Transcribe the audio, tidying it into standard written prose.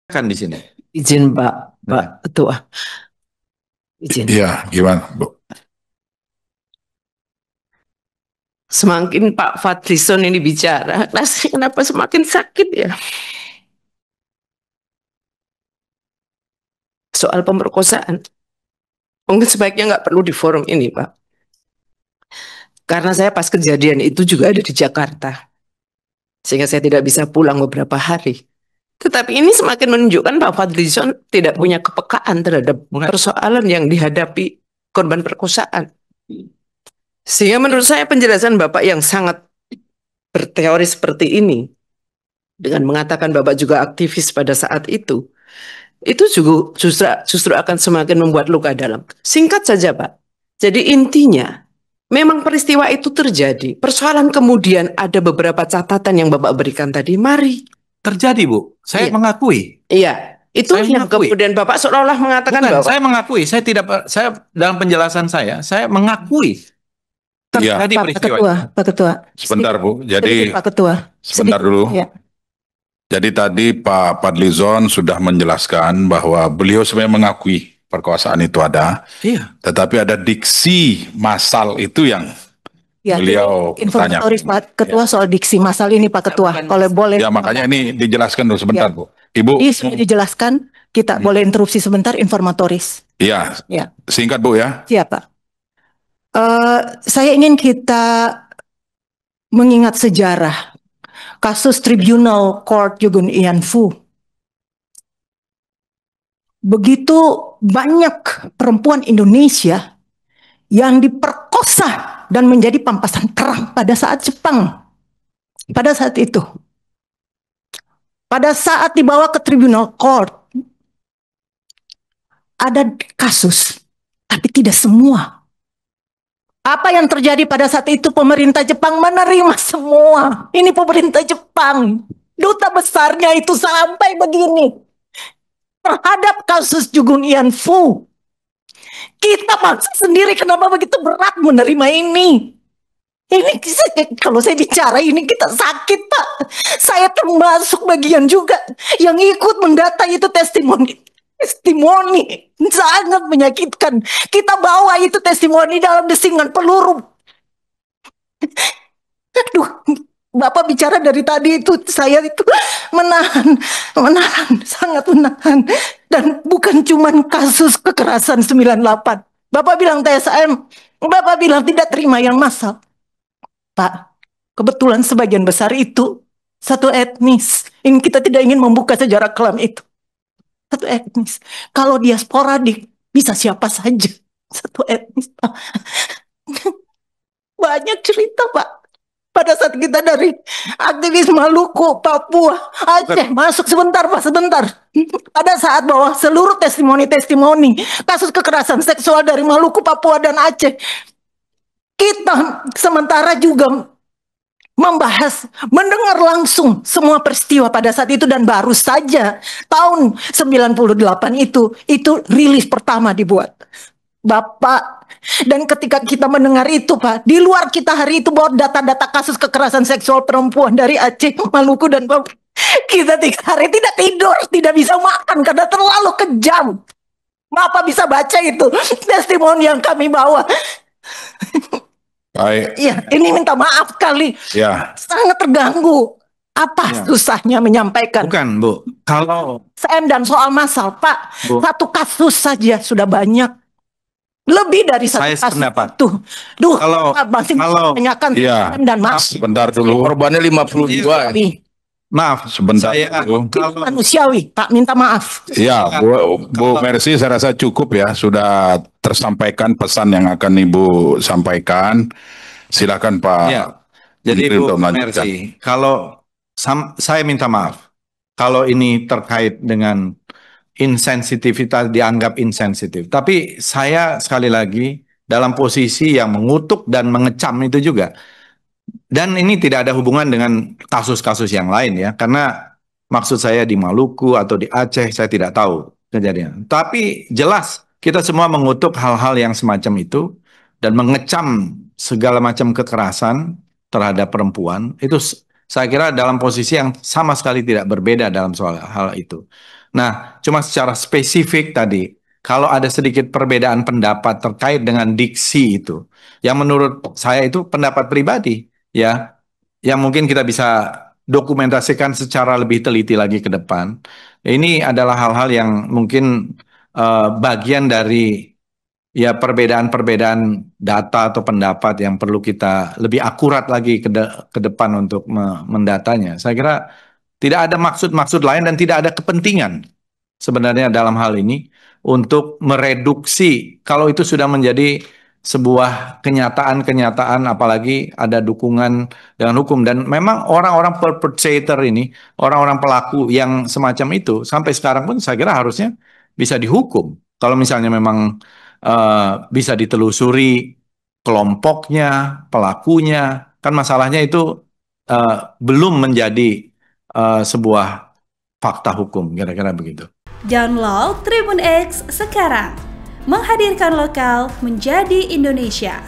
Kan di sini. Izin Pak Ketua. Izin. Iya, gimana, Bu? Semakin Pak Fadlizon ini bicara, rasanya kenapa semakin sakit ya? Soal pemerkosaan. Mungkin sebaiknya nggak perlu di forum ini, Pak. Karena saya pas kejadian itu juga ada di Jakarta. Sehingga saya tidak bisa pulang beberapa hari. Tetapi ini semakin menunjukkan Pak Fadlizon tidak punya kepekaan terhadap persoalan yang dihadapi korban perkosaan. Sehingga menurut saya penjelasan Bapak yang sangat berteori seperti ini, dengan mengatakan Bapak juga aktivis pada saat itu juga justru akan semakin membuat luka dalam. Singkat saja Pak, jadi intinya memang peristiwa itu terjadi. Persoalan kemudian ada beberapa catatan yang Bapak berikan tadi. Mari. Terjadi, Bu. Saya mengakui. Iya. Itu saya yang mengakui. Kemudian Bapak seolah-olah mengatakan bahwa saya mengakui. Saya dalam penjelasan saya mengakui terjadi peristiwa. Pak Ketua. Sebentar, Bu. Jadi Pak Ketua. Sebentar dulu. Ya. Jadi tadi Pak Fadlizon sudah menjelaskan bahwa beliau sebenarnya mengakui perkosaan itu ada. Iya. Tetapi ada diksi masal itu yang beliau informatoris Pak Ketua soal diksi masal ini Pak Ketua. Kalau boleh. Ya makanya ini dijelaskan dulu sebentar Bu. Ibu. Ini sudah dijelaskan. Kita boleh interupsi sebentar informatoris. Iya. Ya. Singkat Bu ya. Siap Pak. Saya ingin kita mengingat sejarah kasus Tribunal Court Yugun Ian Fu. Begitu banyak perempuan Indonesia yang diperkosa dan menjadi pampasan perang pada saat Jepang. Pada saat itu. Pada saat dibawa ke Tribunal Court, ada kasus, tapi tidak semua. Apa yang terjadi pada saat itu? Pemerintah Jepang menerima semua. Ini pemerintah Jepang. Duta besarnya itu sampai begini. Terhadap kasus Yugun Ian Fu. Kita bangsa sendiri kenapa begitu berat menerima ini? Ini kalau saya bicara ini kita sakit Pak. Saya termasuk bagian juga yang ikut mendata itu testimoni sangat menyakitkan. Kita bawa itu testimoni dalam desingan peluru. Aduh, Bapak bicara dari tadi itu saya itu menahan, sangat menahan. Dan bukan cuman kasus kekerasan 98. Bapak bilang TSM, Bapak bilang tidak terima yang massal. Pak, kebetulan sebagian besar itu satu etnis. Ini kita tidak ingin membuka sejarah kelam itu. Satu etnis. Kalau dia sporadik, bisa siapa saja. Satu etnis, Pak. Banyak cerita, Pak. Pada saat kita dari aktivis Maluku, Papua, Aceh, masuk sebentar, Pak, sebentar. Pada saat bahwa seluruh testimoni kasus kekerasan seksual dari Maluku, Papua, dan Aceh, kita sementara juga mendengar langsung semua peristiwa pada saat itu, dan baru saja tahun 98 itu rilis pertama dibuat. Bapak, dan ketika kita mendengar itu Pak, di luar kita hari itu bawa data-data kasus kekerasan seksual perempuan dari Aceh, Maluku, dan Papua. Kita 3 hari tidak tidur, tidak bisa makan karena terlalu kejam. Bapak bisa baca itu testimoni yang kami bawa. Baik. Iya, ini minta maaf kali. Ya. Sangat terganggu. Apa susahnya menyampaikan? Bukan, Bu. Kalau CM dan soal massal, Pak, Bu, satu kasus saja sudah banyak. Lebih dari satu kasus itu. Duh, masih menanyakan CM dan massal. Sebentar dulu. Korbannya 52. Maaf, sebentar. Manusiawi, Pak, minta maaf. Ya, Bu Mercy, saya rasa cukup ya, sudah tersampaikan pesan yang akan Ibu sampaikan. Silakan Pak. Ya. Jadi Bu Mercy, kalau saya minta maaf, kalau ini terkait dengan insensitivitas, dianggap insensitif. Tapi saya sekali lagi dalam posisi yang mengutuk dan mengecam itu juga. Dan ini tidak ada hubungan dengan kasus-kasus yang lain ya, karena maksud saya di Maluku atau di Aceh saya tidak tahu kejadian. Tapi jelas kita semua mengutuk hal-hal yang semacam itu dan mengecam segala macam kekerasan terhadap perempuan. Itu saya kira dalam posisi yang sama sekali tidak berbeda dalam soal hal itu. Nah, cuma secara spesifik tadi, kalau ada sedikit perbedaan pendapat terkait dengan diksi itu, yang menurut saya itu pendapat pribadi, ya, yang mungkin kita bisa dokumentasikan secara lebih teliti lagi ke depan. Ini adalah hal-hal yang mungkin bagian dari ya perbedaan-perbedaan data atau pendapat yang perlu kita lebih akurat lagi ke depan untuk mendatanya. Saya kira tidak ada maksud-maksud lain dan tidak ada kepentingan sebenarnya dalam hal ini untuk mereduksi kalau itu sudah menjadi sebuah kenyataan-kenyataan, apalagi ada dukungan dengan hukum. Dan memang orang-orang perpetrator ini, orang-orang pelaku yang semacam itu sampai sekarang pun saya kira harusnya bisa dihukum kalau misalnya memang bisa ditelusuri kelompoknya, pelakunya. Kan masalahnya itu belum menjadi sebuah fakta hukum, kira-kira begitu. Download Tribun X sekarang, menghadirkan lokal menjadi Indonesia.